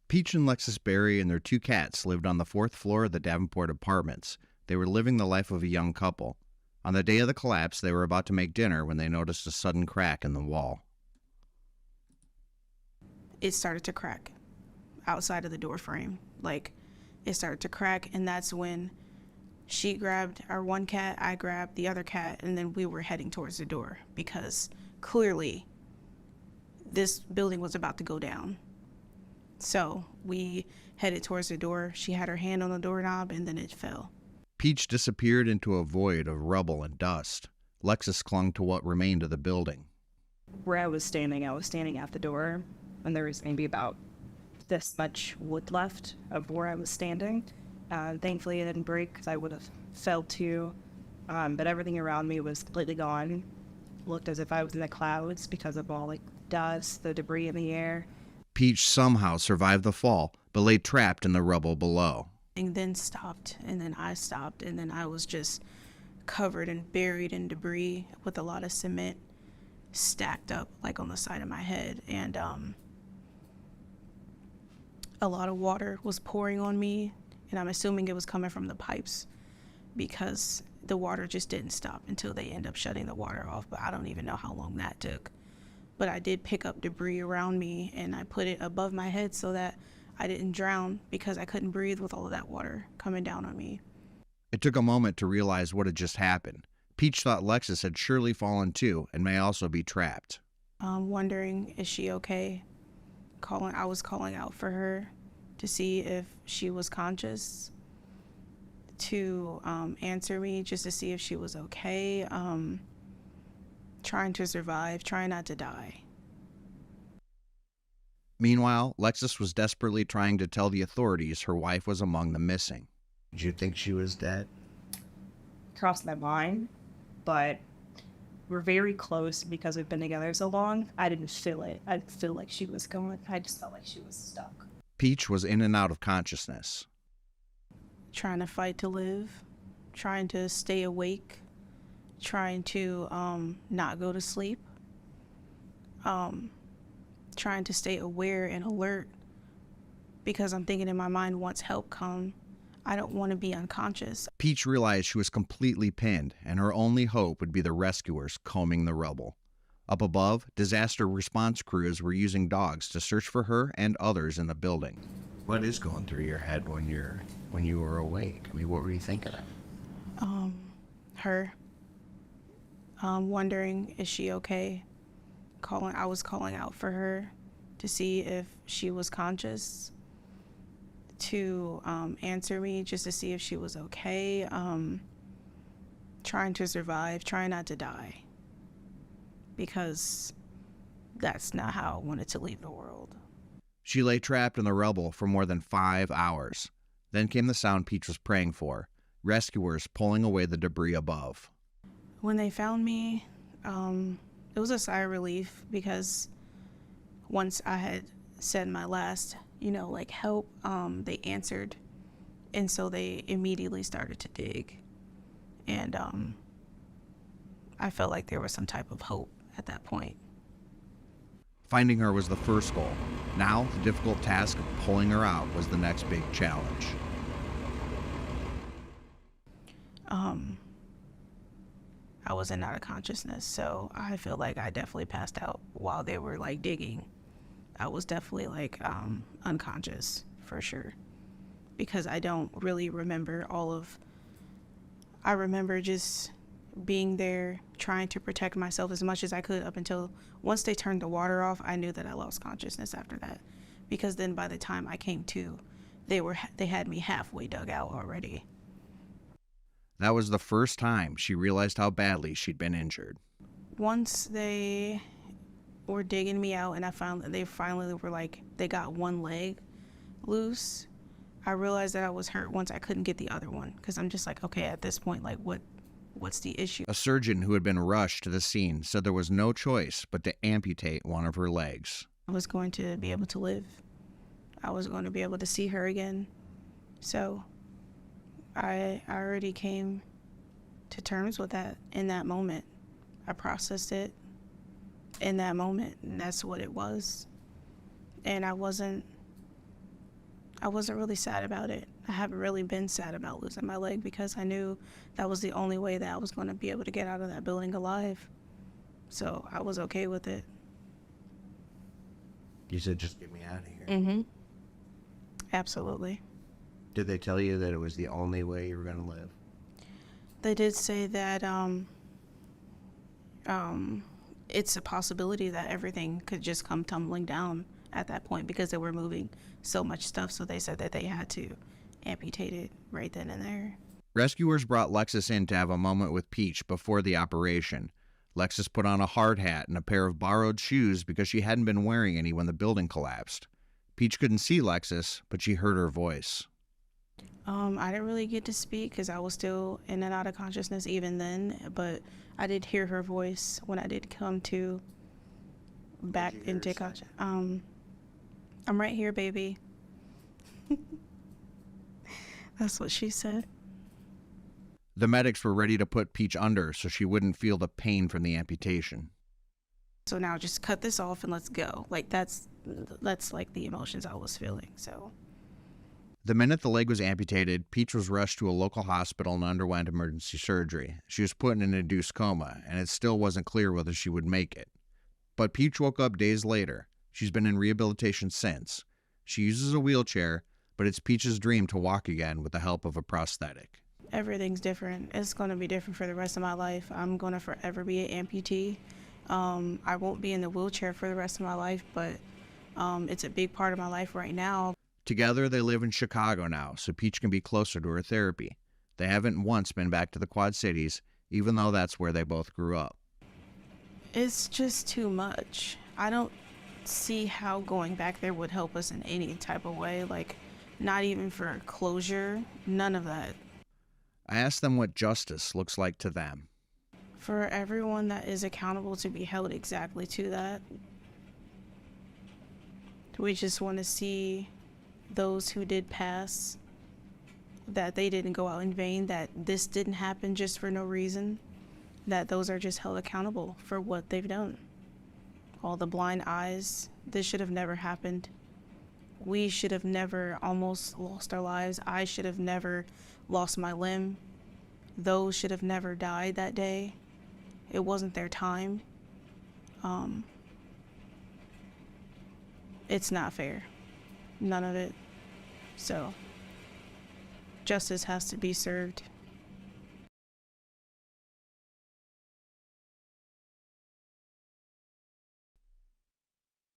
Peach and Lexus Berry and their two cats lived on the fourth floor of the Davenport apartments. They were living the life of a young couple. On the day of the collapse, they were about to make dinner when they noticed a sudden crack in the wall. It started to crack outside of the door frame. Like, it started to crack, and that's when she grabbed our one cat, I grabbed the other cat, and then we were heading towards the door because clearly this building was about to go down. So we headed towards the door. She had her hand on the doorknob, and then it fell. Peach disappeared into a void of rubble and dust. Lexus clung to what remained of the building. Where I was standing at the door, and there was maybe about this much wood left of where I was standing. Thankfully, it didn't break because I would have fell too. But everything around me was completely gone. Looked as if I was in the clouds because of all dust, the debris in the air. Peach somehow survived the fall, but lay trapped in the rubble below. And then stopped, and then I stopped, and then I was just covered and buried in debris with a lot of cement stacked up on the side of my head. And a lot of water was pouring on me, and I'm assuming it was coming from the pipes because the water just didn't stop until they end up shutting the water off. But I don't even know how long that took. But I did pick up debris around me, and I put it above my head so that I didn't drown because I couldn't breathe with all of that water coming down on me. It took a moment to realize what had just happened. Peach thought Lexus had surely fallen too and may also be trapped. Wondering, is she okay? I was calling out for her to see if she was conscious, to answer me just to see if she was okay. Trying to survive, trying not to die. Meanwhile, Lexus was desperately trying to tell the authorities her wife was among the missing. Did you think she was dead? Crossed my mind, but we're very close because we've been together so long. I didn't feel it. I didn't feel like she was going. I just felt like she was stuck. Peach was in and out of consciousness. Trying to fight to live, trying to stay awake, trying to not go to sleep, trying to stay aware and alert because I'm thinking in my mind, once help comes, I don't want to be unconscious. Peach realized she was completely pinned, and her only hope would be the rescuers combing the rubble. Up above, disaster response crews were using dogs to search for her and others in the building. What is going through your head when you were awake? I mean, what were you thinking of? Her. Wondering, is she okay? I was calling out for her to see if she was conscious, to answer me just to see if she was okay. Trying to survive, trying not to die, because that's not how I wanted to leave the world. She lay trapped in the rubble for more than 5 hours. Then came the sound Peach was praying for, rescuers pulling away the debris above. When they found me, it was a sigh of relief because once I had said my last, help, they answered. And so they immediately started to dig. And I felt like there was some type of hope at that point. Finding her was the first goal. Now, the difficult task of pulling her out was the next big challenge. I was in out of consciousness, so I feel like I definitely passed out while they were digging. I was definitely unconscious for sure, because I don't really remember I remember just being there trying to protect myself as much as I could up until once they turned the water off. I knew that I lost consciousness after that, because then by the time I came to, they had me halfway dug out already. That was the first time she realized how badly she'd been injured. Once they were digging me out and they finally were they got one leg loose, I realized that I was hurt once I couldn't get the other one, because I'm just okay, at this point, what's the issue? A surgeon who had been rushed to the scene said there was no choice but to amputate one of her legs. I was going to be able to live. I was going to be able to see her again. So I already came to terms with that in that moment. I processed it in that moment, and that's what it was. And I wasn't I wasn't really sad about it. I haven't really been sad about losing my leg because I knew that was the only way that I was going to be able to get out of that building alive. So I was okay with it. You said, just get me out of here. Mm-hmm. Absolutely. Did they tell you that it was the only way you were going to live? They did say that it's a possibility that everything could just come tumbling down at that point because they were moving so much stuff. So they said that they had to amputate it right then and there. Rescuers brought Lexus in to have a moment with Peach before the operation. Lexus put on a hard hat and a pair of borrowed shoes because she hadn't been wearing any when the building collapsed. Peach couldn't see Lexus, but she heard her voice. I didn't really get to speak because I was still in and out of consciousness even then, but I did hear her voice when I did come to back into consciousness. I'm right here, baby. That's what she said. The medics were ready to put Peach under so she wouldn't feel the pain from the amputation. So now just cut this off and let's go. Like that's like the emotions I was feeling. So The minute the leg was amputated, Peach was rushed to a local hospital and underwent emergency surgery. She was put in an induced coma, and it still wasn't clear whether she would make it. But Peach woke up days later. She's been in rehabilitation since. She uses a wheelchair, but it's Peach's dream to walk again with the help of a prosthetic. everything's different. It's going to be different for the rest of my life. I'm going to forever be an amputee. I won't be in the wheelchair for the rest of my life, but it's a big part of my life right now. Together, they live in Chicago now, so Peach can be closer to her therapy. They haven't once been back to the Quad Cities, even though that's where they both grew up. It's just too much. I don't see how going back there would help us in any type of way, like not even for closure, none of that. I asked them what justice looks like to them. For everyone that is accountable to be held exactly to that. We just want to see those who did pass, that they didn't go out in vain, that this didn't happen just for no reason, that those are just held accountable for what they've done. All the blind eyes, this should have never happened. We should have never almost lost our lives. I should have never lost my limb. Those should have never died that day. It wasn't their time. It's not fair. None of it. So, justice has to be served.